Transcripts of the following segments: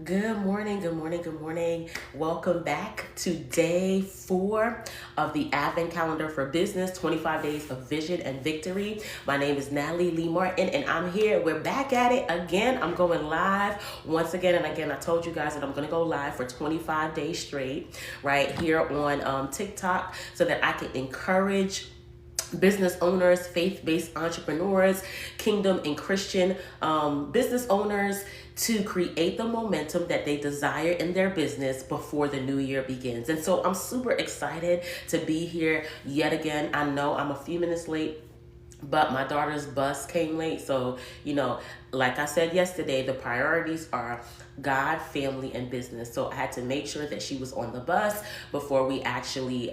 Good morning, good morning, good morning. Welcome back to day 4 of the Advent Calendar for Business 25 Days of Vision and Victory. My name is Natalie Lee Martin, and I'm here. We're back at it again. I'm going live once again. And again, I told you guys that I'm going to go live for 25 days straight right here on TikTok so that I can encourage business owners, faith-based entrepreneurs, kingdom and Christian business owners to create the momentum that they desire in their business before the new year begins. And so I'm super excited to be here yet again. I know I'm a few minutes late, but my daughter's bus came late. So, like I said yesterday, the priorities are God, family, and business. So I had to make sure that she was on the bus before I actually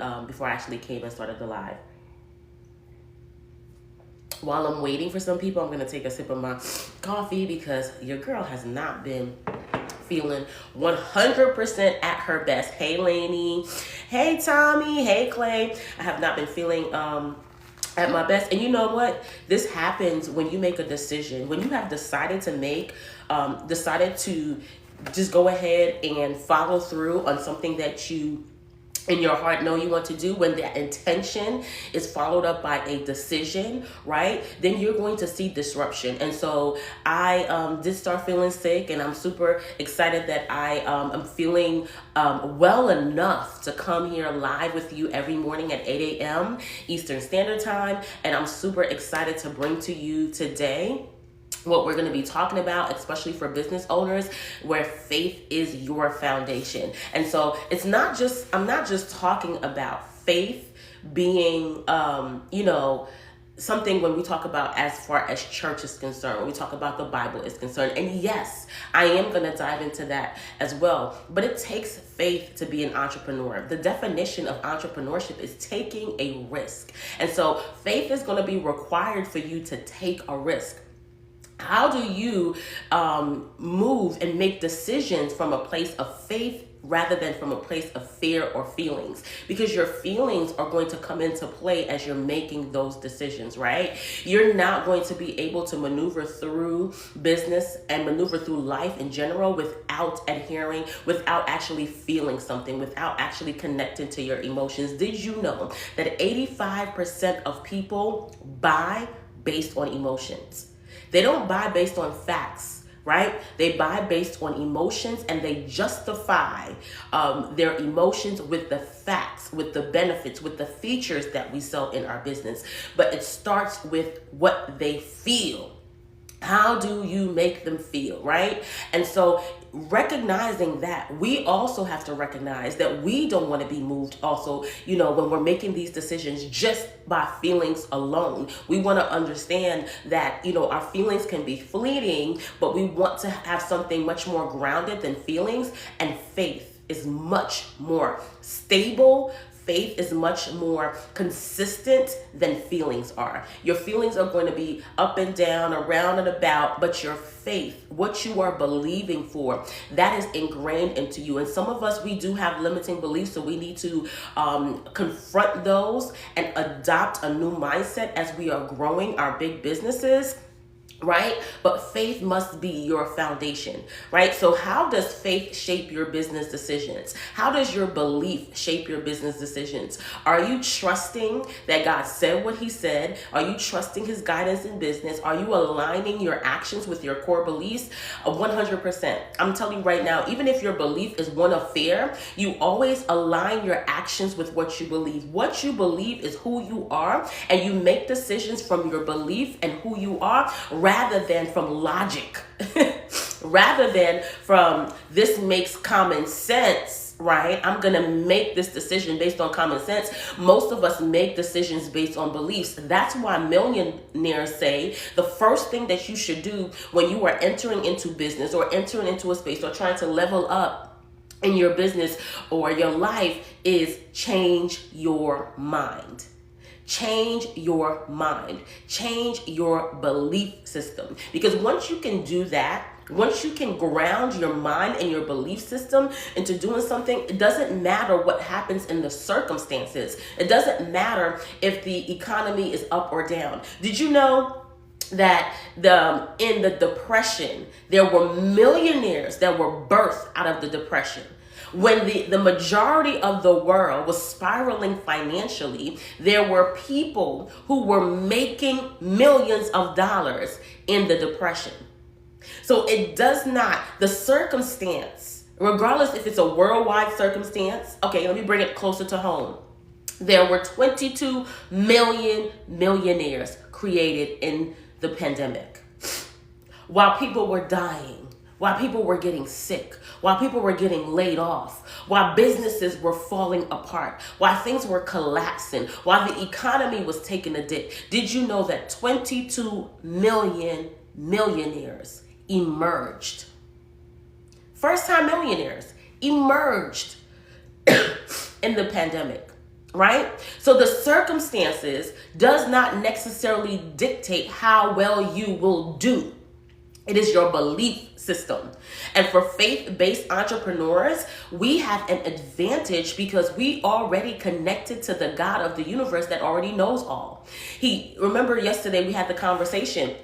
came and started the live. While I'm waiting for some people, I'm going to take a sip of my coffee because your girl has not been feeling 100% at her best. Hey, Lainey. Hey, Tommy. Hey, Clay. I have not been feeling at my best. And you know what? This happens when you make a decision. When you have decided to just go ahead and follow through on something that you in your heart know you want to do, when that intention is followed up by a decision, right, then you're going to see disruption. And so I did start feeling sick, and I'm super excited that I am feeling well enough to come here live with you every morning at 8 a.m. Eastern Standard Time. And I'm super excited to bring to you today what we're going to be talking about, especially for business owners, where faith is your foundation. And so I'm not just talking about faith being, something when we talk about as far as church is concerned, when we talk about the Bible is concerned. And yes, I am going to dive into that as well. But it takes faith to be an entrepreneur. The definition of entrepreneurship is taking a risk. And so faith is going to be required for you to take a risk. How do you move and make decisions from a place of faith rather than from a place of fear or feelings? Because your feelings are going to come into play as you're making those decisions, right? You're not going to be able to maneuver through business and maneuver through life in general without adhering, without actually feeling something, without actually connecting to your emotions. Did you know that 85% of people buy based on emotions? They don't buy based on facts, right? They buy based on emotions, and they justify their emotions with the facts, with the benefits, with the features that we sell in our business. But it starts with what they feel. How do you make them feel, right? And so recognizing that, we also have to recognize that we don't want to be moved also, when we're making these decisions just by feelings alone. We want to understand that, our feelings can be fleeting, but we want to have something much more grounded than feelings. And faith is much more stable. Faith is much more consistent than feelings are. Your feelings are going to be up and down, around and about, but your faith, what you are believing for, that is ingrained into you. And some of us, we do have limiting beliefs, so we need to confront those and adopt a new mindset as we are growing our big businesses. Right? But faith must be your foundation, right? So how does faith shape your business decisions? How does your belief shape your business decisions? Are you trusting that God said what he said? Are you trusting his guidance in business? Are you aligning your actions with your core beliefs? 100%. I'm telling you right now, even if your belief is one of fear, you always align your actions with what you believe. What you believe is who you are, and you make decisions from your belief and who you are, rather than from logic, rather than from this makes common sense, right? I'm going to make this decision based on common sense. Most of us make decisions based on beliefs. That's why millionaires say the first thing that you should do when you are entering into business or entering into a space or trying to level up in your business or your life is change your mind. Change your mind. Change your belief system. Because once you can do that, once you can ground your mind and your belief system into doing something, it doesn't matter what happens in the circumstances. It doesn't matter if the economy is up or down. Did you know that in the Depression, there were millionaires that were birthed out of the Depression. When the majority of the world was spiraling financially, there were people who were making millions of dollars in the Depression. So it does not, the circumstance, regardless if it's a worldwide circumstance, okay, let me bring it closer to home. There were 22 million millionaires created in the pandemic. While people were dying, while people were getting sick, while people were getting laid off, while businesses were falling apart, while things were collapsing, while the economy was taking a dip, did you know that 22 million millionaires emerged? First-time millionaires emerged in the pandemic. Right? So the circumstances does not necessarily dictate how well you will do. It is your belief system. And for faith-based entrepreneurs, we have an advantage because we already connected to the God of the universe that already knows all. Remember yesterday we had the conversation,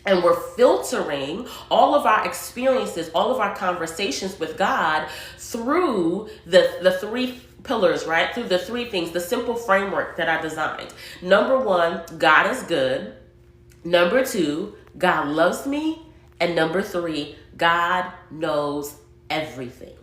and we're filtering all of our experiences, all of our conversations with God through the three pillars, right? Through the three things, the simple framework that I designed. Number one, God is good. Number two, God loves me. And number three, God knows everything.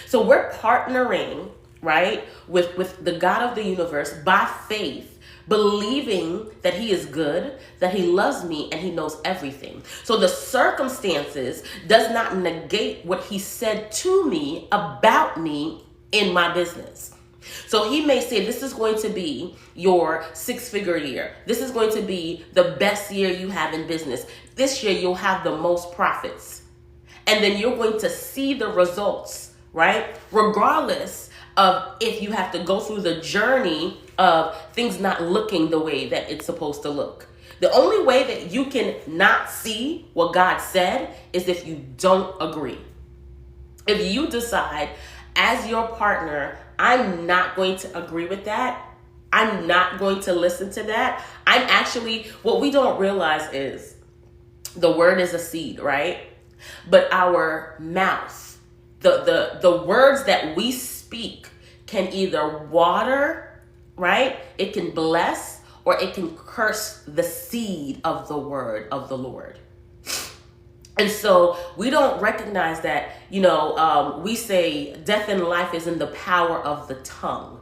So we're partnering, right, with the God of the universe by faith, believing that he is good, that he loves me, and he knows everything. So the circumstances does not negate what he said to me about me in my business. So he may say, this is going to be your 6-figure year. This is going to be the best year you have in business. This year you'll have the most profits. And then you're going to see the results, right? Regardless of if you have to go through the journey of things not looking the way that it's supposed to look. The only way that you can not see what God said is if you don't agree. If you decide as your partner, I'm not going to agree with that. I'm not going to listen to that. What we don't realize is the word is a seed, right? But our mouth, the words that we speak can either water, right? It can bless, or it can curse the seed of the word of the Lord. And so we don't recognize that, we say death and life is in the power of the tongue.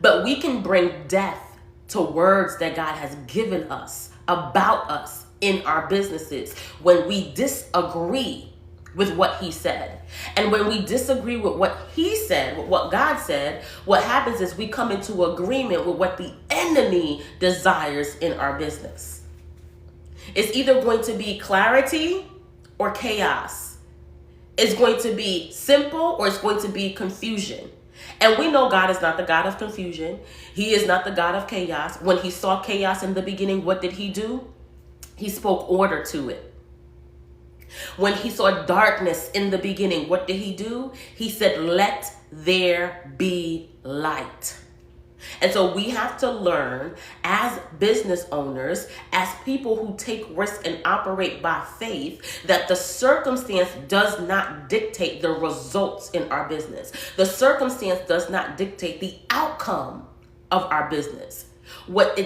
But we can bring death to words that God has given us about us in our businesses when we disagree with what he said. And when we disagree with what he said, with what God said, what happens is we come into agreement with what the enemy desires in our business. It's either going to be clarity or chaos. It's going to be simple or it's going to be confusion. And we know God is not the God of confusion. He is not the God of chaos. When he saw chaos in the beginning, what did he do? He spoke order to it. When he saw darkness in the beginning, what did he do? He said, let there be light. And so we have to learn as business owners, as people who take risks and operate by faith, that the circumstance does not dictate the results in our business. The circumstance does not dictate the outcome of our business. What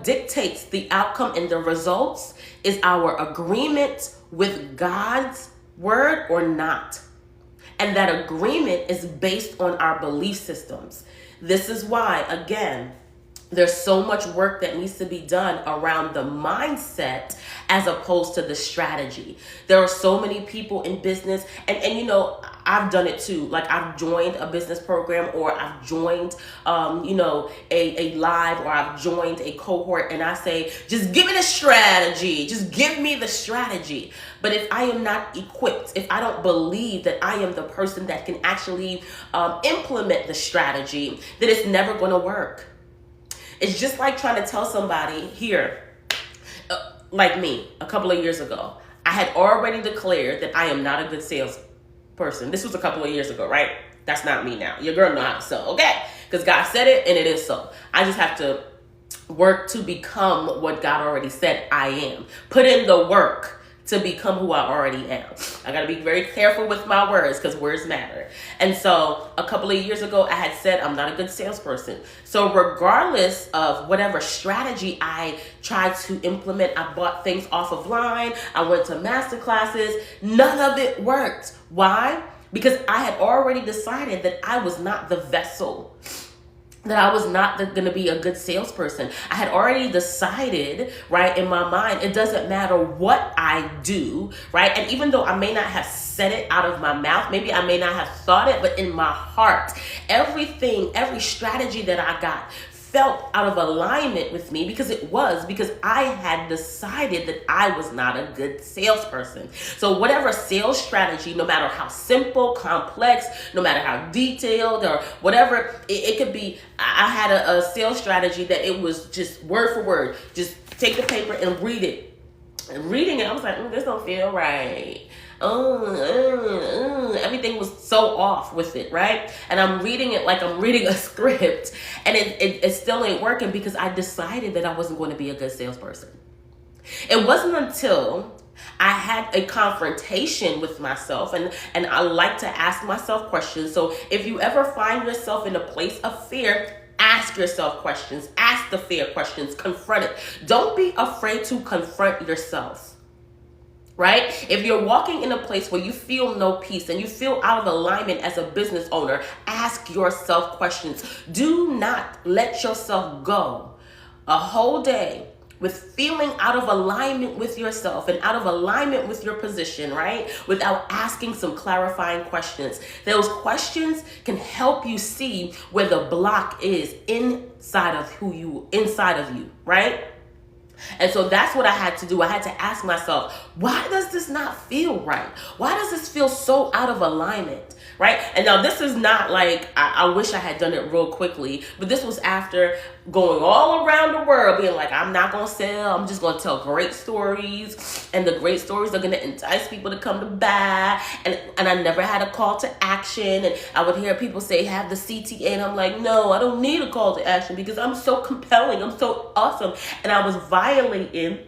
dictates the outcome and the results is our agreement with God's word or not. And that agreement is based on our belief systems. This is why, again, there's so much work that needs to be done around the mindset as opposed to the strategy. There are so many people in business, and I've done it too. Like, I've joined a business program, or I've joined, a live, or I've joined a cohort, and I say, just give me the strategy. Just give me the strategy. But if I am not equipped, if I don't believe that I am the person that can actually implement the strategy, then it's never going to work. It's just like trying to tell somebody here, like me, a couple of years ago, I had already declared that I am not a good salesperson. This was a couple of years ago, right? That's not me now. Your girl know how to sell, okay? Because God said it and it is so. I just have to work to become what God already said I am. Put in the work to become who I already am. I gotta be very careful with my words because words matter. And so a couple of years ago, I had said I'm not a good salesperson. So regardless of whatever strategy I tried to implement, I bought things off of line, I went to master classes, none of it worked. Why? Because I had already decided that I was not the vessel, that I was not going to be a good salesperson. I had already decided, right, in my mind, it doesn't matter what I do, right? And even though I may not have said it out of my mouth, maybe I may not have thought it, but in my heart, everything, every strategy that I got felt out of alignment with me because I had decided that I was not a good salesperson. So whatever sales strategy, no matter how simple, complex, no matter how detailed or whatever, it could be, I had a sales strategy that it was just word for word, just take the paper and read it. And reading it, I was like, this don't feel right. Everything was so off with it, right? And I'm reading it like I'm reading a script, and it still ain't working because I decided that I wasn't going to be a good salesperson. It wasn't until I had a confrontation with myself, and I like to ask myself questions. So if you ever find yourself in a place of fear, ask yourself questions, ask the fear questions, confront it. Don't be afraid to confront yourself. Right? If you're walking in a place where you feel no peace and you feel out of alignment as a business owner, ask yourself questions. Do not let yourself go a whole day with feeling out of alignment with yourself and out of alignment with your position, right? Without asking some clarifying questions. Those questions can help you see where the block is inside of you, right? And so that's what I had to do. I had to ask myself, why does this not feel right? Why does this feel so out of alignment? Right? And now this is not like, I wish I had done it real quickly, but this was after going all around the world being like, I'm not going to sell. I'm just going to tell great stories, and the great stories are going to entice people to come to buy. And I never had a call to action. And I would hear people say, have the CTA. And I'm like, no, I don't need a call to action because I'm so compelling. I'm so awesome. And I was violating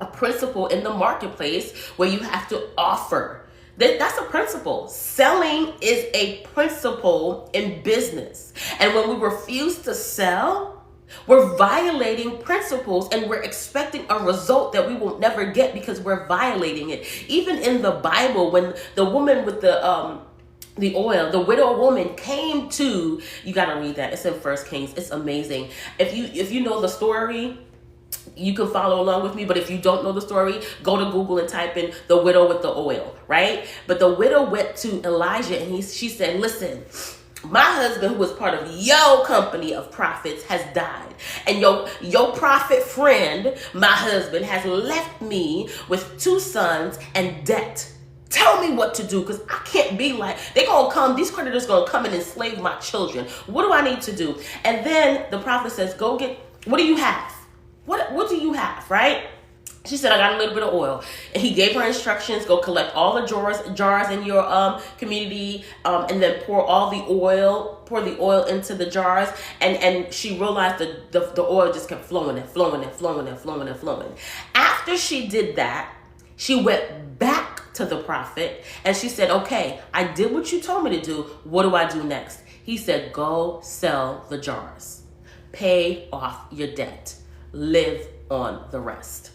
a principle in the marketplace where you have to offer. That's a principle. Selling is a principle in business. And when we refuse to sell, we're violating principles and we're expecting a result that we will never get because we're violating it. Even in the Bible, when the woman with the oil, the widow woman came to, you got to read that. It's in 1 Kings. It's amazing. If you know the story, you can follow along with me, but if you don't know the story, go to Google and type in the widow with the oil, right? But the widow went to Elijah and she said, listen, my husband, who was part of your company of prophets, has died. And your prophet friend, my husband, has left me with 2 sons and debt. Tell me what to do, because I can't be like, these creditors going to come and enslave my children. What do I need to do? And then the prophet says, go get, what do you have? What do you have, right? She said, I got a little bit of oil. And he gave her instructions, go collect all the jars in your community, and then pour the oil into the jars. And she realized that the oil just kept flowing and flowing and flowing and flowing and flowing. After she did that, she went back to the prophet and she said, okay, I did what you told me to do. What do I do next? He said, go sell the jars. Pay off your debt. Live on the rest.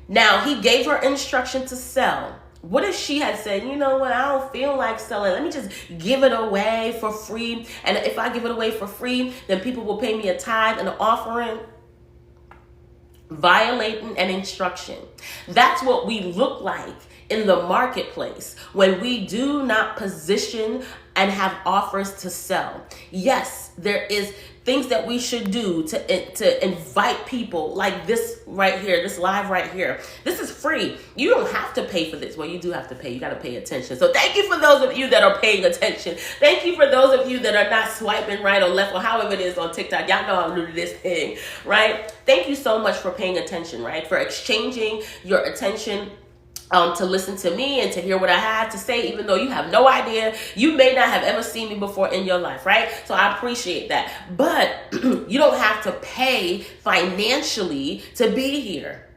Now, he gave her instruction to sell. What if she had said, you know what, I don't feel like selling. Let me just give it away for free. And if I give it away for free, then people will pay me a tithe and an offering. Violating an instruction. That's what we look like in the marketplace when we do not position and have offers to sell. Yes, there is things that we should do to invite people like this right here, this live right here. This is free. You don't have to pay for this. Well, you do have to pay. You got to pay attention. So thank you for those of you that are paying attention. Thank you for those of you that are not swiping right or left or however it is on TikTok. Y'all know I'm new to this thing, right? Thank you so much for paying attention, right? For exchanging your attention to listen to me and to hear what I have to say, even though you have no idea. You may not have ever seen me before in your life, right? So I appreciate that. But you don't have to pay financially to be here.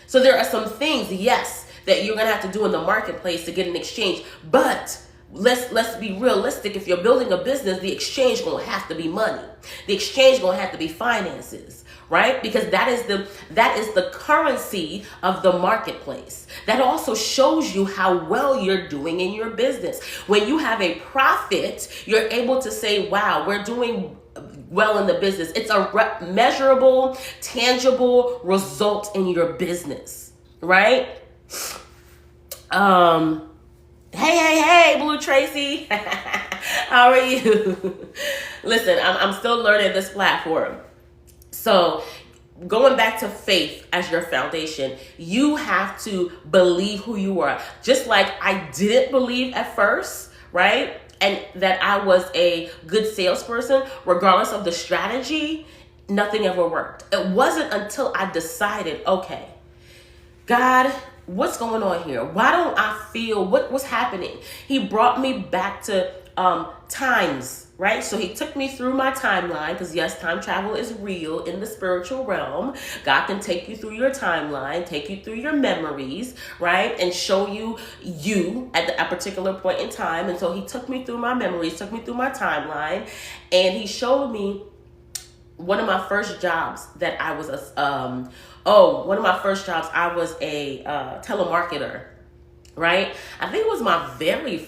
So there are some things, yes, that you're going to have to do in the marketplace to get an exchange. But let's be realistic. If you're building a business, the exchange going to have to be money. The exchange going to have to be finances, right? Because that is the currency of the marketplace. That also shows you how well you're doing in your business. When you have a profit, you're able to say, wow, we're doing well in the business. It's a measurable, tangible result in your business, right? Hey, Blue Tracy. How are you? Listen, I'm still learning this platform. So going back to faith as your foundation, you have to believe who you are. Just like I didn't believe at first, right? And that I was a good salesperson, regardless of the strategy, nothing ever worked. It wasn't until I decided, okay, God, what's going on here? Why don't I feel what's happening? He brought me back to times, right? So he took me through my timeline, because yes, time travel is real in the spiritual realm. God can take you through your timeline, take you through your memories, right? And show you at a particular point in time. And so he took me through my memories, took me through my timeline, and he showed me one of my first jobs that I was I was a telemarketer, right? I think it was my very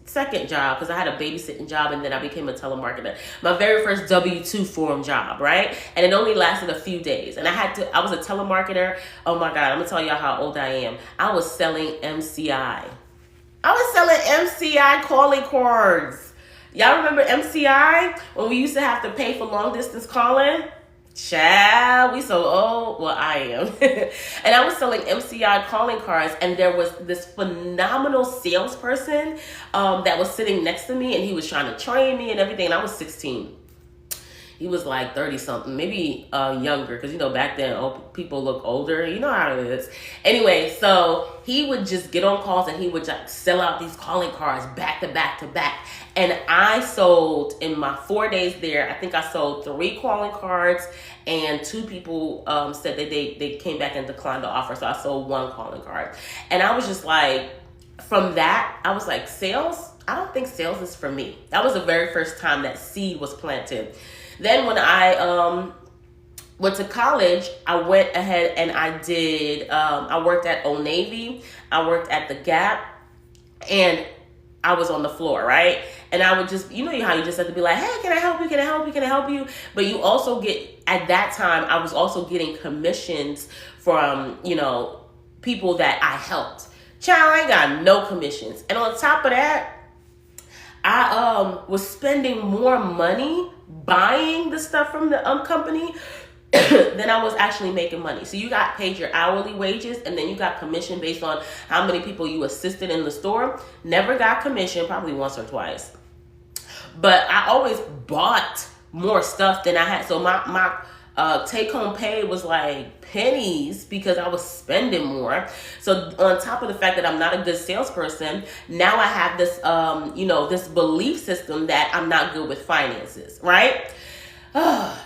second job, because I had a babysitting job and then I became a telemarketer. My very first W-2 form job, right? And it only lasted a few days. And I was a telemarketer. Oh my God, I'm gonna tell y'all how old I am. I was selling MCI. I was selling MCI calling cards. Y'all remember MCI? When we used to have to pay for long distance calling? Child, we so old. Well, I am. And I was selling MCI calling cards, and there was this phenomenal salesperson that was sitting next to me, and he was trying to train me and everything, and I was 16. He was like 30 something, maybe younger, because back then people look older. You know how it is. Anyway, so he would just get on calls and he would just sell out these calling cards back to back to back. And I sold, in my 4 days there, I think I sold 3 calling cards, and 2 people said that they came back and declined the offer. So I sold 1 calling card. And I was just like, from that, I was like, sales? I don't think sales is for me. That was the very first time that seed was planted. Then when I went to college, I went ahead and I worked at Old Navy, I worked at the Gap, and I was on the floor, right? And I would just, how you just have to be like, hey, can I help you? Can I help you? Can I help you? But you also at that time, I was also getting commissions from, people that I helped. Child, I ain't got no commissions. And on top of that, I was spending more money buying the stuff from the company than I was actually making money. So you got paid your hourly wages, and then you got commission based on how many people you assisted in the store. Never got commission, probably once or twice. But I always bought more stuff than I had. So my take-home pay was like pennies because I was spending more. So on top of the fact that I'm not a good salesperson, now I have this, this belief system that I'm not good with finances, right?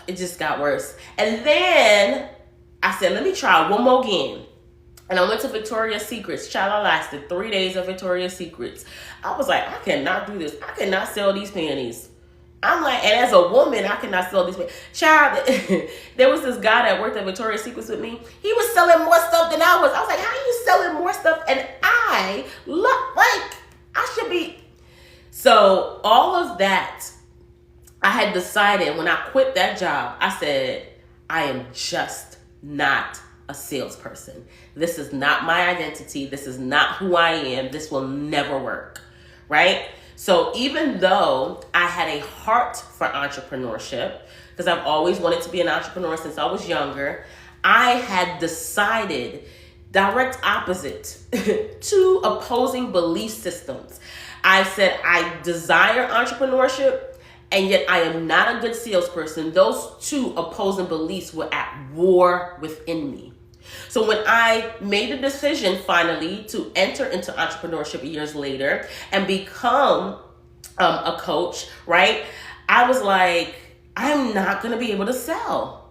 It just got worse. And then I said, let me try one more again. And I went to Victoria's Secrets. Child, I lasted 3 days at Victoria's Secrets. I was like, I cannot do this. I cannot sell these panties. I'm like, and as a woman, I cannot sell these panties. Child, there was this guy that worked at Victoria's Secrets with me. He was selling more stuff than I was. I was like, how are you selling more stuff? And I look like I should be. So all of that, I had decided when I quit that job, I said, I am just not a salesperson. This is not my identity. This is not who I am. This will never work, right? So even though I had a heart for entrepreneurship, because I've always wanted to be an entrepreneur since I was younger, I had decided direct opposite to opposing belief systems. I said I desire entrepreneurship, and yet I am not a good salesperson. Those two opposing beliefs were at war within me. So when I made a decision finally to enter into entrepreneurship years later and become a coach, right? I was like, I'm not going to be able to sell.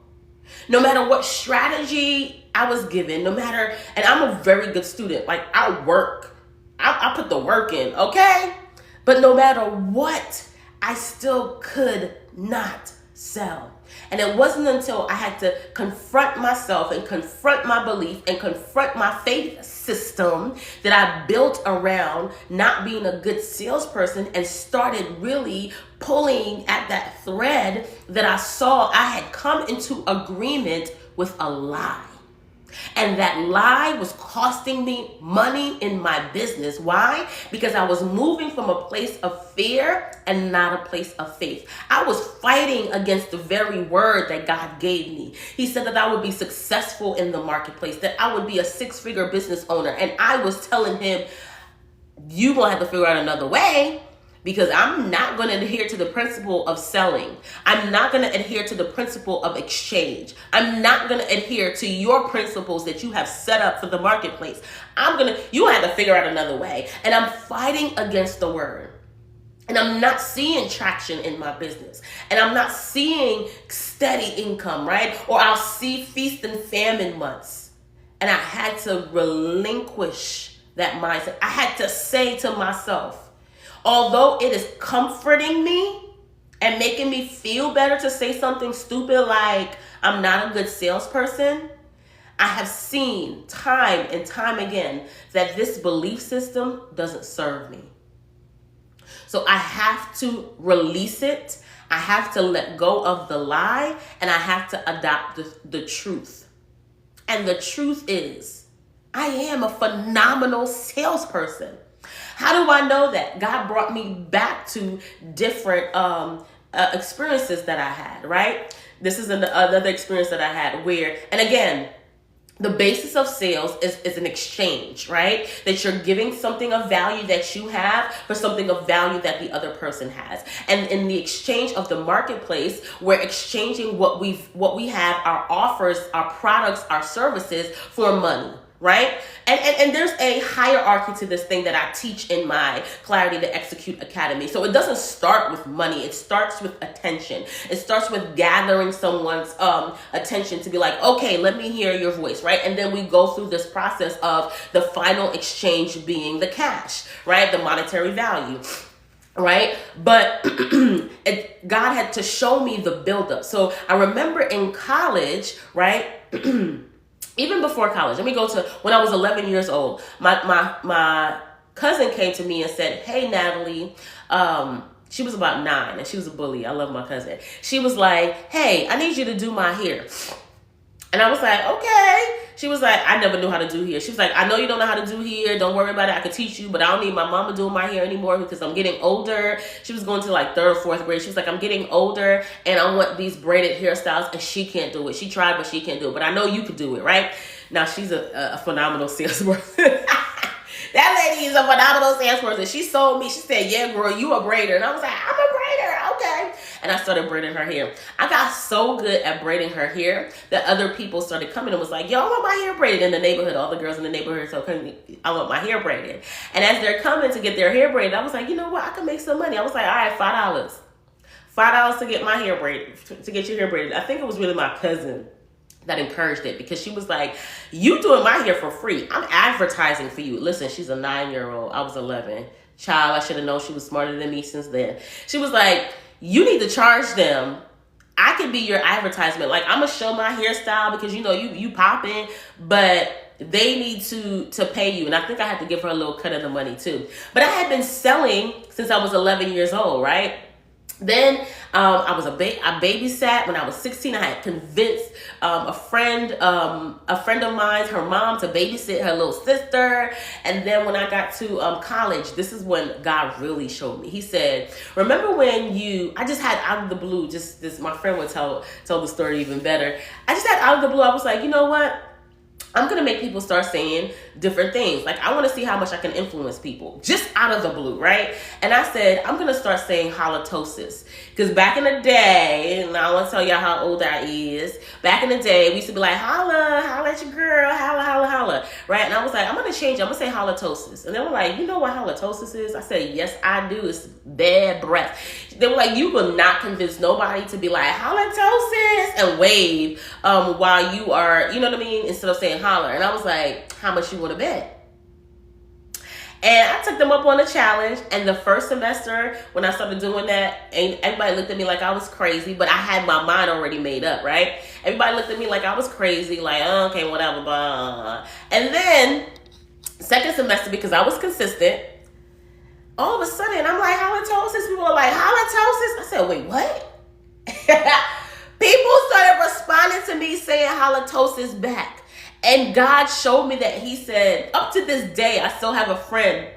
No matter what strategy I was given, no matter, and I'm a very good student. Like I work, I put the work in, okay? But no matter what, I still could not sell. And it wasn't until I had to confront myself and confront my belief and confront my faith system that I built around not being a good salesperson and started really pulling at that thread that I saw I had come into agreement with a lie. And that lie was costing me money in my business. Why? Because I was moving from a place of fear and not a place of faith. I was fighting against the very word that God gave me. He said that I would be successful in the marketplace, that I would be a 6-figure business owner. And I was telling him, you gonna have to figure out another way, because I'm not going to adhere to the principle of selling. I'm not going to adhere to the principle of exchange. I'm not going to adhere to your principles that you have set up for the marketplace. You have to figure out another way. And I'm fighting against the word. And I'm not seeing traction in my business. And I'm not seeing steady income, right? Or I'll see feast and famine months. And I had to relinquish that mindset. I had to say to myself, although it is comforting me and making me feel better to say something stupid like I'm not a good salesperson, I have seen time and time again that this belief system doesn't serve me. So I have to release it. I have to let go of the lie, and I have to adopt the truth. And the truth is, I am a phenomenal salesperson. How do I know that? God brought me back to different experiences that I had, right? This is another experience that I had where, and again, the basis of sales is an exchange, right? That you're giving something of value that you have for something of value that the other person has. And in the exchange of the marketplace, we're exchanging what we have, our offers, our products, our services for money. Right? And there's a hierarchy to this thing that I teach in my Clarity to Execute Academy. So it doesn't start with money. It starts with attention. It starts with gathering someone's attention to be like, okay, let me hear your voice, right? And then we go through this process of the final exchange being the cash, right? The monetary value. Right? But God had to show me the buildup. So I remember in college, right? Even before college, let me go to when I was 11 years old. My cousin came to me and said, hey, Natalie, she was about 9 and she was a bully. I love my cousin. She was like, hey, I need you to do my hair. And I was like, okay. She was like, I never knew how to do hair. She was like, I know you don't know how to do hair. Don't worry about it. I could teach you, but I don't need my mama doing my hair anymore because I'm getting older. She was going to like 3rd or 4th grade. She was like, I'm getting older and I want these braided hairstyles, and she can't do it. She tried, but she can't do it. But I know you could do it, right? Now she's a phenomenal salesperson. That lady is a phenomenal salesperson. She sold me. She said, yeah, girl, you a braider. And I was like, I'm a braider. Okay. And I started braiding her hair. I got so good at braiding her hair that other people started coming and was like, yo, I want my hair braided in the neighborhood. All the girls in the neighborhood, so I want my hair braided. And as they're coming to get their hair braided, I was like, you know what? I can make some money. I was like, all right, $5. $5 to get my hair braided, to get your hair braided. I think it was really my cousin that encouraged it, because she was like, you doing my hair for free. I'm advertising for you. Listen, she's a 9-year-old. I was 11. Child, I should have known she was smarter than me since then. She was like, you need to charge them. I could be your advertisement. Like, I'm going to show my hairstyle because, you know, you popping, but they need to pay you. And I think I had to give her a little cut of the money too. But I had been selling since I was 11 years old, right? Then I babysat when I was 16. I had convinced a friend of mine, her mom, to babysit her little sister. And then when I got to college, this is when God really showed me. He said, remember when I just had out of the blue, my friend would tell the story even better. I just had out of the blue, I was like, you know what? I'm going to make people start saying different things. Like, I want to see how much I can influence people just out of the blue, right? And I said, I'm going to start saying halitosis. Because back in the day, and I want to tell y'all how old I is, back in the day, we used to be like, holla at your girl, holla, right? And I was like, I'm going to change it. I'm going to say halitosis. And they were like, you know what halitosis is? I said, yes, I do. It's bad breath. They were like, you will not convince nobody to be like, halitosis, and wave while you are, you know what I mean, instead of saying holler. And I was like, how much you want to bet? And I took them up on the challenge. And the first semester, when I started doing that, and everybody looked at me like I was crazy, but I had my mind already made up, right? Everybody looked at me like I was crazy, like, oh, okay, whatever, blah. And then, second semester, because I was consistent, all of a sudden, I'm like, halitosis. People are like, halitosis? I said, wait, what? People started responding to me saying halitosis back. And God showed me that. He said, up to this day, I still have a friend,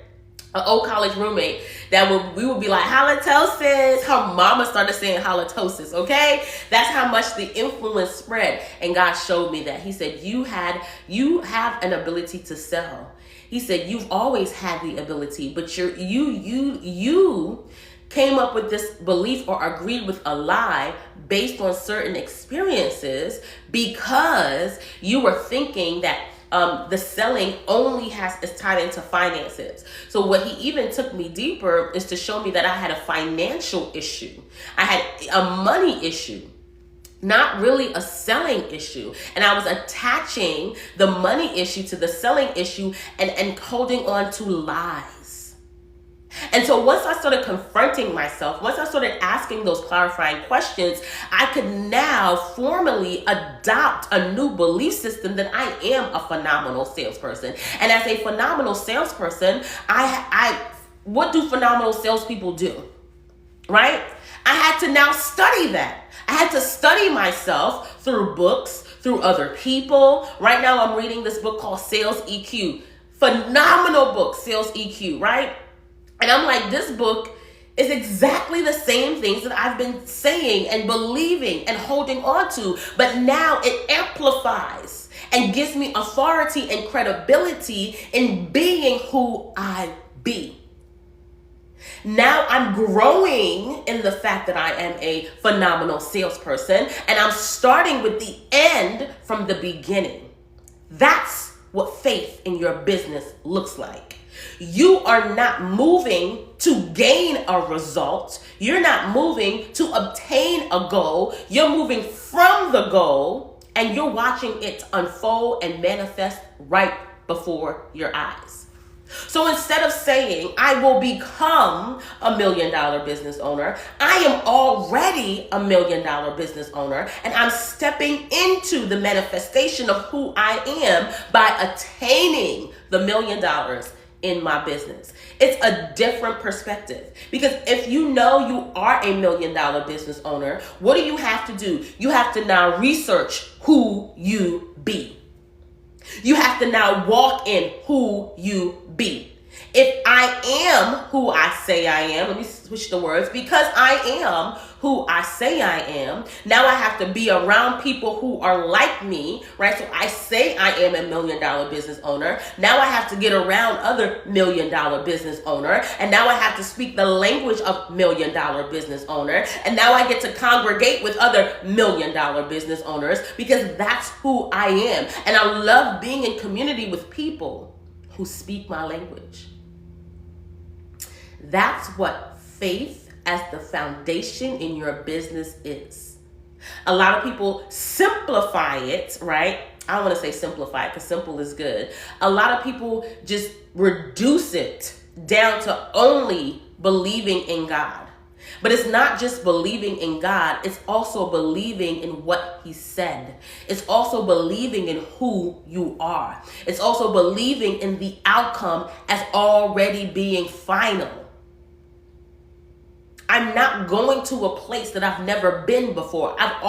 an old college roommate, that we would be like, halitosis. Her mama started saying halitosis, okay? That's how much the influence spread. And God showed me that. He said, you have an ability to sell. He said, you've always had the ability, but you came up with this belief or agreed with a lie based on certain experiences because you were thinking that the selling only is tied into finances. So what he even took me deeper is to show me that I had a financial issue. I had a money issue, not really a selling issue. And I was attaching the money issue to the selling issue and holding on to lies. And so once I started confronting myself, once I started asking those clarifying questions, I could now formally adopt a new belief system that I am a phenomenal salesperson. And as a phenomenal salesperson, what do phenomenal salespeople do? Right? I had to now study that. I had to study myself through books, through other people. Right now I'm reading this book called Sales EQ. Phenomenal book, Sales EQ, right? And I'm like, this book is exactly the same things that I've been saying and believing and holding on to. But now it amplifies and gives me authority and credibility in being who I be. Now I'm growing in the fact that I am a phenomenal salesperson, and I'm starting with the end from the beginning. That's what faith in your business looks like. You are not moving to gain a result. You're not moving to obtain a goal. You're moving from the goal, and you're watching it unfold and manifest right before your eyes. So instead of saying, I will become $1 million business owner, I am already $1 million business owner, and I'm stepping into the manifestation of who I am by attaining the $1 million in my business. It's a different perspective, because if you know you are a $1 million business owner, what do you have to do? You have to now research who you be. You have to now walk in who you be. If I am who I say I am, let me switch the words, because I am who I say I am, now I have to be around people who are like me, right? So I say I am a $1 million business owner. Now I have to get around other $1 million business owner. And now I have to speak the language of $1 million business owner. And now I get to congregate with other $1 million business owners, because that's who I am. And I love being in community with people who speak my language. That's what faith as the foundation in your business is. A lot of people simplify it, right? I don't want to say simplify it because simple is good. A lot of people just reduce it down to only believing in God. But it's not just believing in God, it's also believing in what He said. It's also believing in who you are. It's also believing in the outcome as already being final. I'm not going to a place that I've never been before. I'm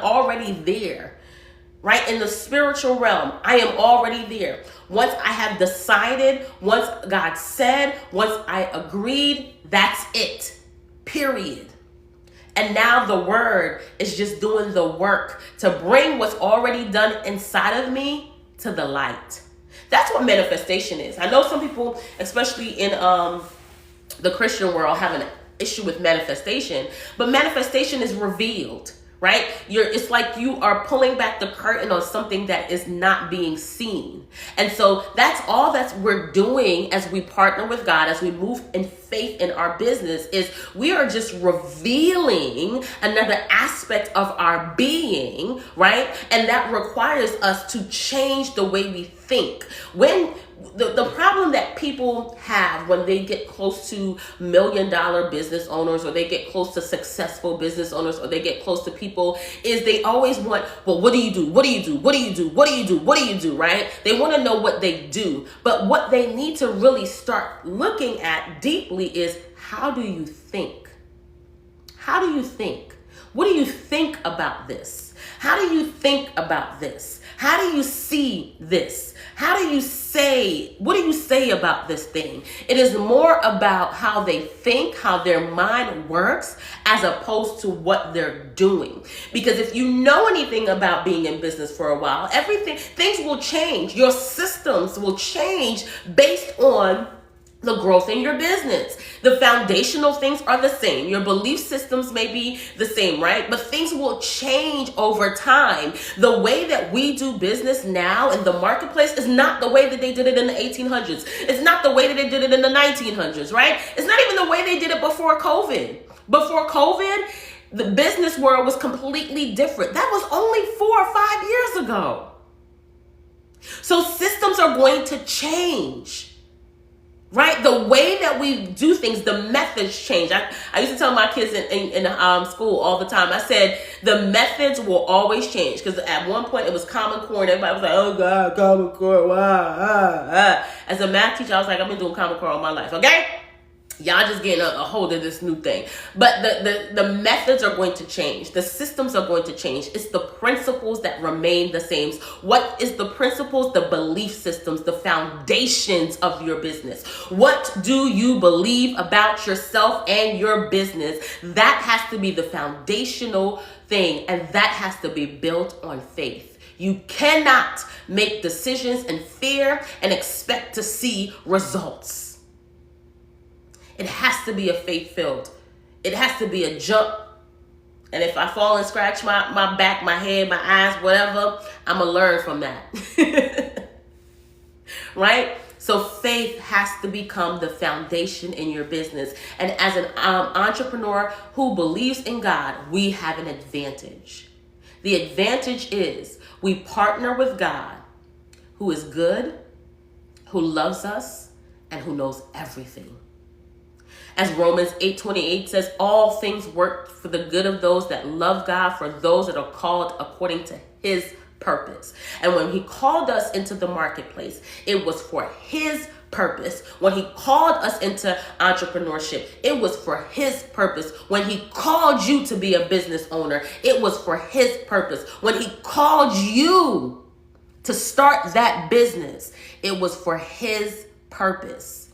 already there, right? In the spiritual realm, I am already there. Once I have decided, once God said, once I agreed, that's it, period. And now the word is just doing the work to bring what's already done inside of me to the light. That's what manifestation is. I know some people, especially in the Christian world, have an issue with manifestation, but manifestation is revealed, right? It's like you are pulling back the curtain on something that is not being seen. And so that's all that we're doing as we partner with God, as we move in faith in our business, is we are just revealing another aspect of our being, right? And that requires us to change the way we think. When the problem that people have when they get close to $1 million business owners, or they get close to successful business owners, or they get close to people, is they always want, well, what do you do? What do you do? What do you do? What do you do? What do you do? Right? They want to know what they do. But what they need to really start looking at deeply is, how do you think? How do you think? What do you think about this? How do you think about this? How do you see this? How do you say, what do you say about this thing? It is more about how they think, how their mind works, as opposed to what they're doing. Because if you know anything about being in business for a while, things will change. Your systems will change based on the growth in your business. The foundational things are the same. Your belief systems may be the same, right? But things will change over time. The way that we do business now in the marketplace is not the way that they did it in the 1800s. It's not the way that they did it in the 1900s, right? It's not even the way they did it before COVID. Before COVID, the business world was completely different. That was only 4 or 5 years ago. So systems are going to change. Right? The way that we do things, the methods change. I used to tell my kids in school all the time, I said, the methods will always change. Because at one point it was Common Core, and everybody was like, oh God, Common Core, As a math teacher, I was like, I've been doing Common Core all my life, okay? Y'all just getting a hold of this new thing. But the methods are going to change. The systems are going to change. It's the principles that remain the same. What is the principles? The belief systems, the foundations of your business. What do you believe about yourself and your business? That has to be the foundational thing, and that has to be built on faith. You cannot make decisions in fear and expect to see results. It has to be a faith-filled. It has to be a jump. And if I fall and scratch my back, my head, my eyes, whatever, I'm going to learn from that. Right? So faith has to become the foundation in your business. And as an entrepreneur who believes in God, we have an advantage. The advantage is we partner with God, who is good, who loves us, and who knows everything. As Romans 8:28 says, all things work for the good of those that love God, for those that are called according to his purpose. And when he called us into the marketplace, it was for his purpose. When he called us into entrepreneurship, it was for his purpose. When he called you to be a business owner, it was for his purpose. When he called you to start that business, it was for his purpose.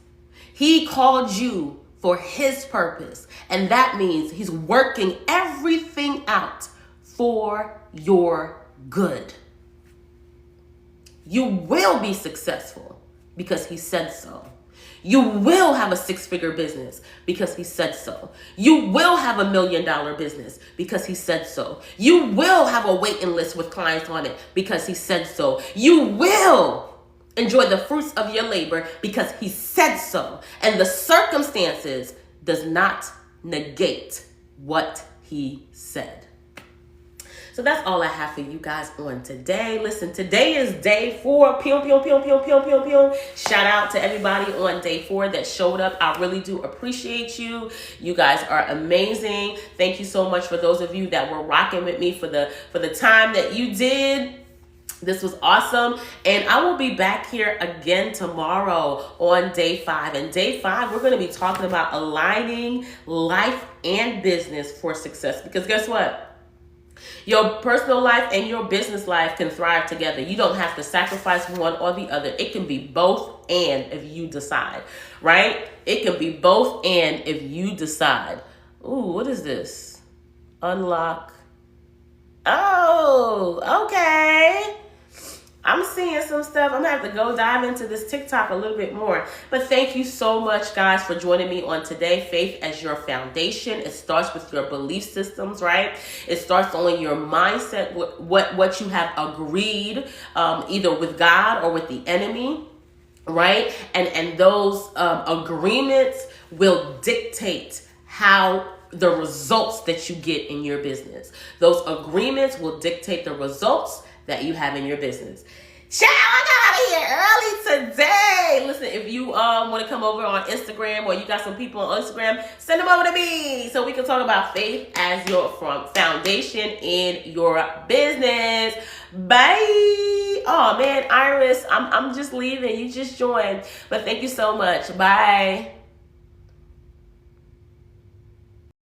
He called you for his purpose. And that means he's working everything out for your good. You will be successful because he said so. You will have a 6-figure business because he said so. You will have $1 million business because he said so. You will have a waiting list with clients on it because he said so. You will enjoy the fruits of your labor because he said so. And the circumstances does not negate what he said. So that's all I have for you guys on today. Listen, today is day 4. Pew, pew, pew, pew, pew, pew, pew. Shout out to everybody on day 4 that showed up. I really do appreciate you. You guys are amazing. Thank you so much for those of you that were rocking with me for the time that you did. This was awesome. And I will be back here again tomorrow on day 5. And day 5, we're going to be talking about aligning life and business for success. Because guess what? Your personal life and your business life can thrive together. You don't have to sacrifice one or the other. It can be both and if you decide, right? It can be both and if you decide. Ooh, what is this? Unlock. Oh, okay. I'm seeing some stuff. I'm gonna have to go dive into this TikTok a little bit more. But thank you so much, guys, for joining me on today. Faith as your foundation. It starts with your belief systems, right? It starts on your mindset, what you have agreed, either with God or with the enemy, right? And those agreements will dictate how the results that you get in your business. Those agreements will dictate the results that you have in your business. Ciao, I got out of here early today. Listen, if you want to come over on Instagram, or you got some people on Instagram, send them over to me so we can talk about faith as your foundation in your business. Bye. Oh man, Iris, I'm just leaving. You just joined, but thank you so much. Bye.